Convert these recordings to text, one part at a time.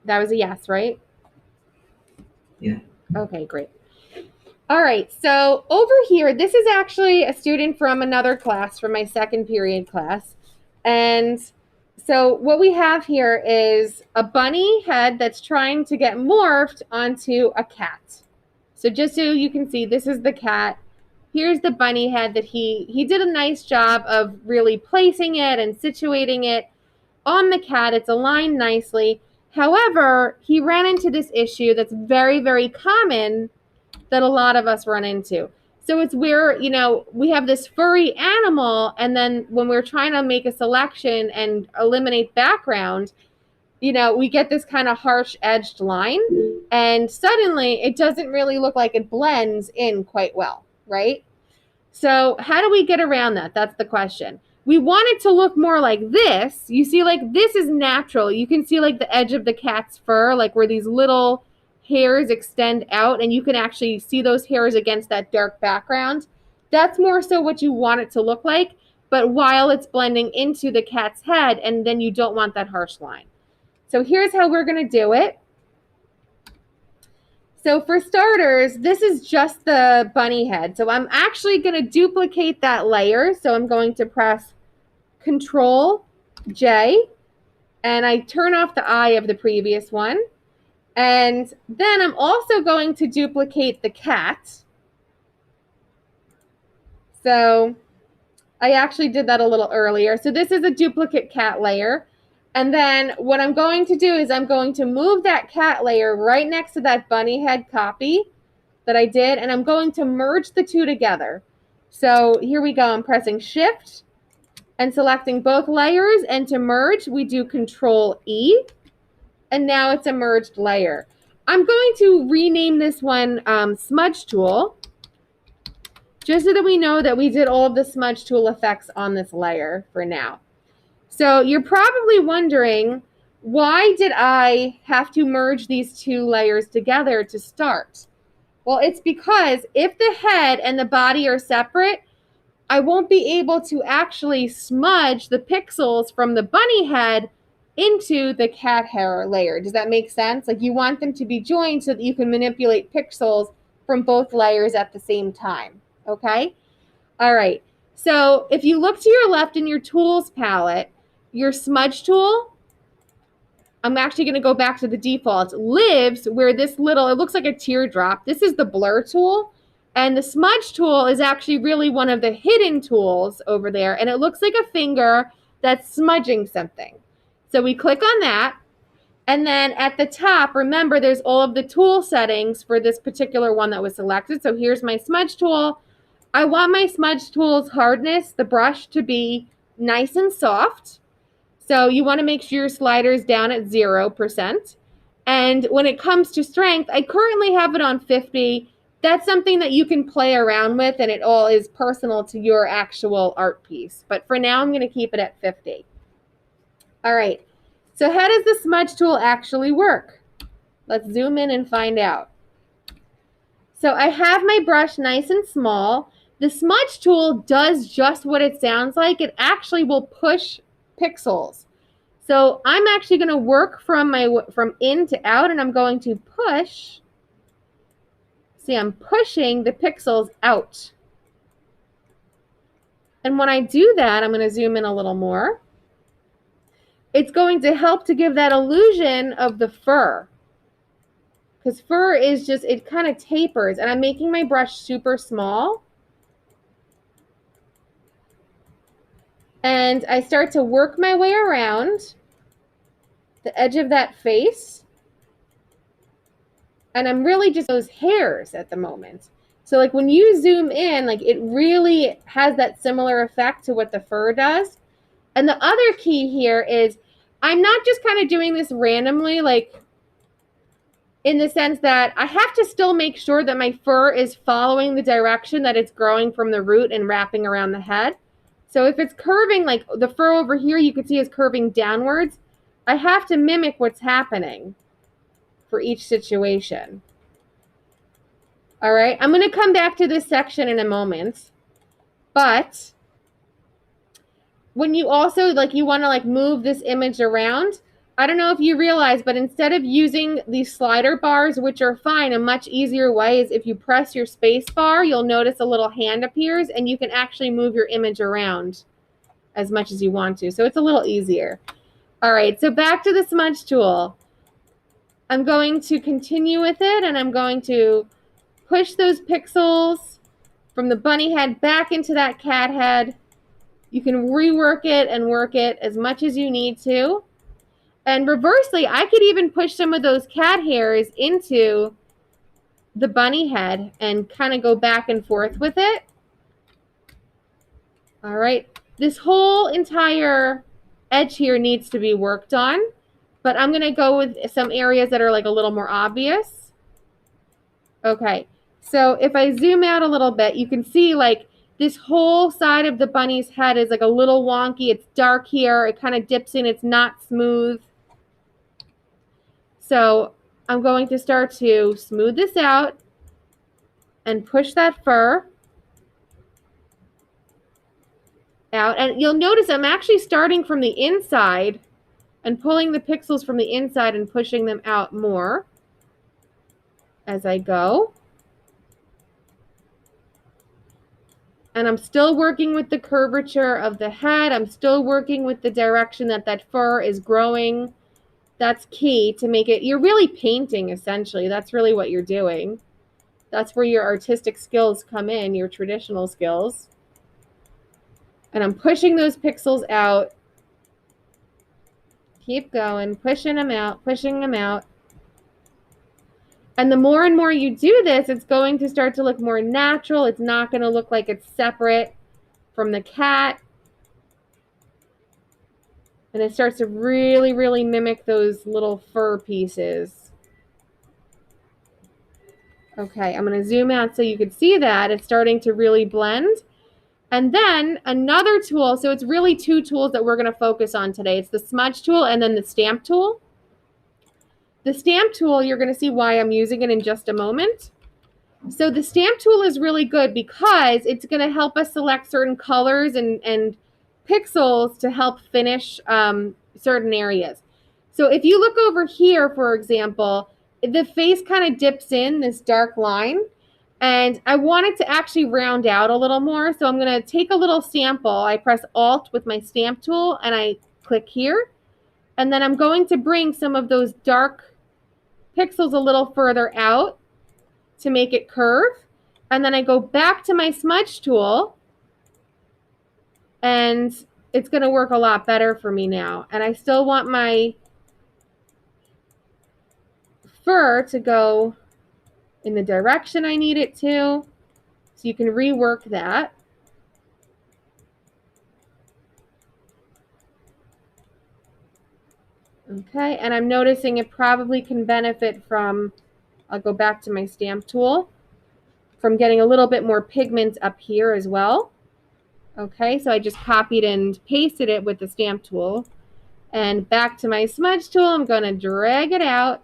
That was a yes, right? Yeah. Okay, great. All right, so over here, this is actually a student from another class, from my second period class. And so what we have here is a bunny head that's trying to get morphed onto a cat. So just so you can see, this is the cat. Here's the bunny head that he did a nice job of really placing it and situating it on the cat. It's aligned nicely. However, he ran into this issue that's very, very common that a lot of us run into. So it's where, we have this furry animal, and then when we're trying to make a selection and eliminate background, we get this kind of harsh edged line, and suddenly it doesn't really look like it blends in quite well, right? So how do we get around that? That's the question. We want it to look more like this. You see, like, this is natural. You can see like the edge of the cat's fur, like where these little hairs extend out, and you can actually see those hairs against that dark background. That's more so what you want it to look like, but while it's blending into the cat's head, and then you don't want that harsh line. So here's how we're going to do it. So for starters, this is just the bunny head. So I'm actually going to duplicate that layer. So I'm going to press Control J, and I turn off the eye of the previous one. And then I'm also going to duplicate the cat. So I actually did that a little earlier. So this is a duplicate cat layer. And then what I'm going to do is I'm going to move that cat layer right next to that bunny head copy that I did, and I'm going to merge the two together. So here we go. I'm pressing Shift and selecting both layers, and to merge, we do Control E, and now it's a merged layer. I'm going to rename this one Smudge Tool, just so that we know that we did all of the Smudge Tool effects on this layer for now. So you're probably wondering, why did I have to merge these two layers together to start? Well, it's because if the head and the body are separate, I won't be able to actually smudge the pixels from the bunny head into the cat hair layer. Does that make sense? Like, you want them to be joined so that you can manipulate pixels from both layers at the same time. Okay? All right. So if you look to your left in your tools palette, your smudge tool, I'm actually going to go back to the default, lives where this little, it looks like a teardrop. This is the blur tool. And the smudge tool is actually really one of the hidden tools over there. And it looks like a finger that's smudging something. So we click on that. And then at the top, remember, there's all of the tool settings for this particular one that was selected. So here's my smudge tool. I want my smudge tool's hardness, the brush, to be nice and soft. So you want to make sure your slider is down at 0%. And when it comes to strength, I currently have it on 50. That's something that you can play around with, and it all is personal to your actual art piece. But for now, I'm going to keep it at 50. All right. So how does the smudge tool actually work? Let's zoom in and find out. So I have my brush nice and small. The smudge tool does just what it sounds like. It actually will push pixels. So I'm actually going to work from in to out, and I'm going to push. See, I'm pushing the pixels out. And when I do that, I'm going to zoom in a little more. It's going to help to give that illusion of the fur. Because fur is just, it kind of tapers. And I'm making my brush super small. And I start to work my way around the edge of that face. And I'm really just those hairs at the moment. So like when you zoom in, like it really has that similar effect to what the fur does. And the other key here is I'm not just kind of doing this randomly, like in the sense that I have to still make sure that my fur is following the direction that it's growing from the root and wrapping around the head. So if it's curving, like the fur over here, you can see is curving downwards, I have to mimic what's happening for each situation. All right, I'm going to come back to this section in a moment. But when you also, like, you want to like move this image around, I don't know if you realize, but instead of using these slider bars, which are fine, a much easier way is if you press your space bar, you'll notice a little hand appears and you can actually move your image around as much as you want to. So it's a little easier. All right, so back to the smudge tool. I'm going to continue with it and I'm going to push those pixels from the bunny head back into that cat head. You can rework it and work it as much as you need to. And reversely, I could even push some of those cat hairs into the bunny head and kind of go back and forth with it. All right, this whole entire edge here needs to be worked on, but I'm gonna go with some areas that are like a little more obvious. Okay, so if I zoom out a little bit, you can see like this whole side of the bunny's head is like a little wonky. It's dark here, it kind of dips in, it's not smooth. So I'm going to start to smooth this out and push that fur out. And you'll notice I'm actually starting from the inside and pulling the pixels from the inside and pushing them out more as I go. And I'm still working with the curvature of the head. I'm still working with the direction that that fur is growing. That's key to make it, you're really painting essentially. That's really what you're doing. That's where your artistic skills come in, your traditional skills. And I'm pushing those pixels out. Keep going, pushing them out, pushing them out. And the more and more you do this, it's going to start to look more natural. It's not going to look like it's separate from the cat. And it starts to really, really mimic those little fur pieces. Okay, I'm going to zoom out so you can see that. It's starting to really blend. And then another tool, so it's really two tools that we're going to focus on today. It's the smudge tool and then the stamp tool. The stamp tool, you're going to see why I'm using it in just a moment. So the stamp tool is really good because it's going to help us select certain colors and pixels to help finish certain areas. So if you look over here, for example, the face kind of dips in this dark line. And I want it to actually round out a little more. So I'm going to take a little sample. I press Alt with my stamp tool and I click here. And then I'm going to bring some of those dark pixels a little further out to make it curve. And then I go back to my smudge tool and it's going to work a lot better for me now. And I still want my fur to go in the direction I need it to. So you can rework that. Okay, and I'm noticing it probably can benefit from, I'll go back to my stamp tool, from getting a little bit more pigment up here as well. Okay, so I just copied and pasted it with the stamp tool. And back to my smudge tool, I'm going to drag it out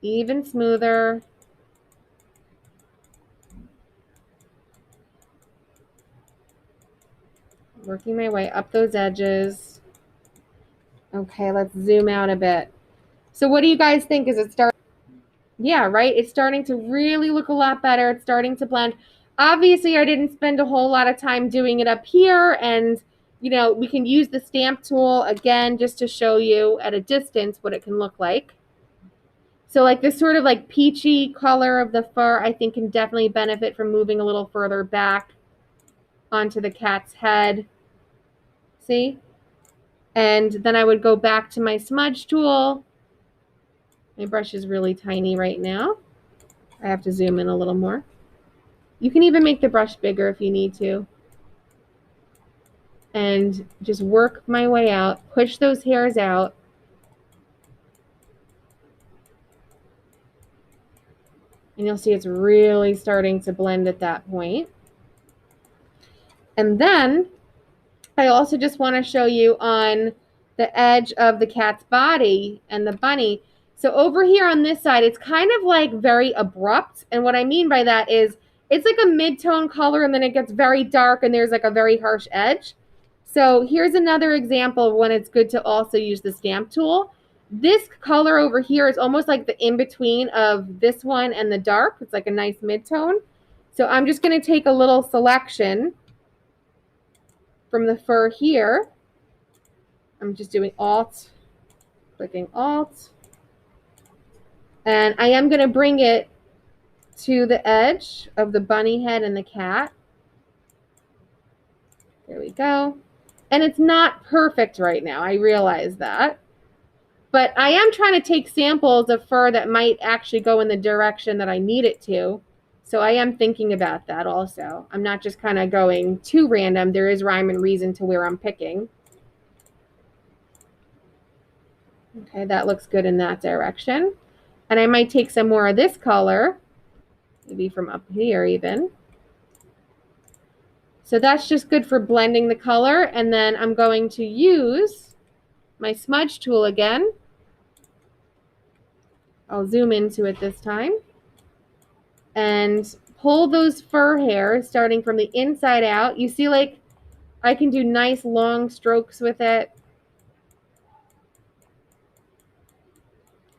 even smoother. Working my way up those edges. Okay, let's zoom out a bit. So what do you guys think? Is it starting? Yeah, right? It's starting to really look a lot better. It's starting to blend. Obviously, I didn't spend a whole lot of time doing it up here. And, you know, we can use the stamp tool again just to show you at a distance what it can look like. So like this sort of like peachy color of the fur, I think can definitely benefit from moving a little further back onto the cat's head. See? And then I would go back to my smudge tool. My brush is really tiny right now. I have to zoom in a little more. You can even make the brush bigger if you need to. And just work my way out, push those hairs out. And you'll see it's really starting to blend at that point. And then I also just want to show you on the edge of the cat's body and the bunny. So over here on this side, it's kind of like very abrupt. And what I mean by that is it's like a mid-tone color and then it gets very dark and there's like a very harsh edge. So here's another example of when it's good to also use the stamp tool. This color over here is almost like the in-between of this one and the dark. It's like a nice mid-tone. So I'm just going to take a little selection from the fur here. I'm just doing Alt, clicking Alt. And I am going to bring it to the edge of the bunny head and the cat. There we go. And it's not perfect right now. I realize that. But I am trying to take samples of fur that might actually go in the direction that I need it to. So I am thinking about that also. I'm not just kind of going too random. There is rhyme and reason to where I'm picking. Okay, that looks good in that direction. And I might take some more of this color, maybe from up here even. So that's just good for blending the color. And then I'm going to use my smudge tool again. I'll zoom into it this time. And pull those fur hairs starting from the inside out. You see, like, I can do nice long strokes with it.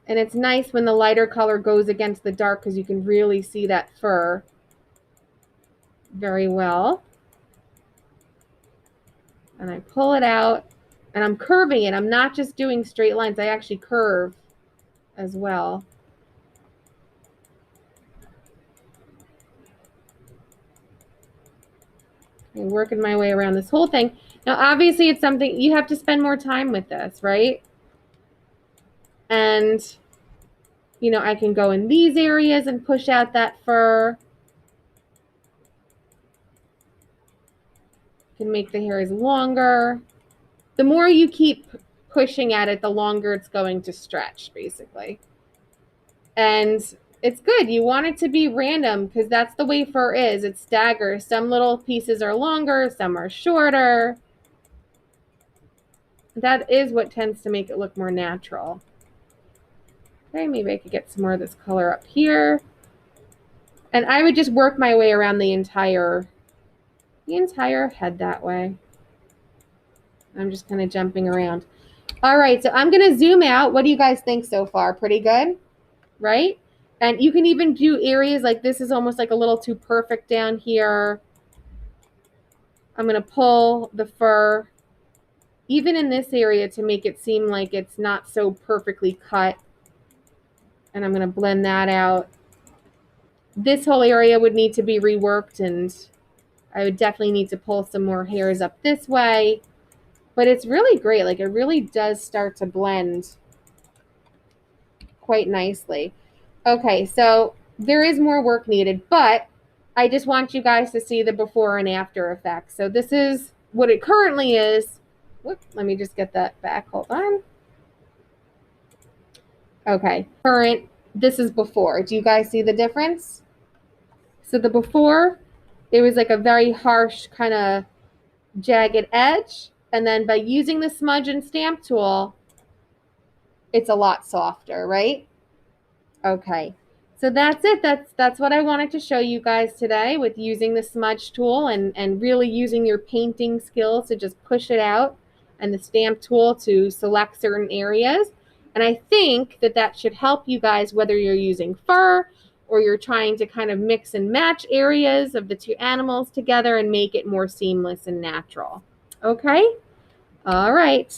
And it's nice when the lighter color goes against the dark because you can really see that fur very well. And I pull it out and I'm curving it. I'm not just doing straight lines. I actually curve as well. I'm working my way around this whole thing. Now, obviously, it's something you have to spend more time with this, right? And, you know, I can go in these areas and push out that fur. Can make the hairs longer. The more you keep pushing at it, the longer it's going to stretch, basically. And it's good. You want it to be random because that's the way fur is. It staggers. Some little pieces are longer, some are shorter. That is what tends to make it look more natural. Okay, maybe I could get some more of this color up here. And I would just work my way around the entire head that way. I'm just kind of jumping around. All right, so I'm going to zoom out. What do you guys think so far? Pretty good, right? And you can even do areas like this is almost like a little too perfect down here. I'm going to pull the fur even in this area to make it seem like it's not so perfectly cut. And I'm going to blend that out. This whole area would need to be reworked, and I would definitely need to pull some more hairs up this way. But it's really great. Like, it really does start to blend quite nicely. Okay, so there is more work needed, but I just want you guys to see the before and after effects. So this is what it currently is. Whoop, let me just get that back. Hold on. Okay, current. This is before. Do you guys see the difference? So the before, it was like a very harsh kind of jagged edge. And then by using the smudge and stamp tool, it's a lot softer, right? Okay, so that's it. That's what I wanted to show you guys today with using the smudge tool and really using your painting skills to just push it out, and the stamp tool to select certain areas. And I think that should help you guys whether you're using fur or you're trying to kind of mix and match areas of the two animals together and make it more seamless and natural. Okay? All right.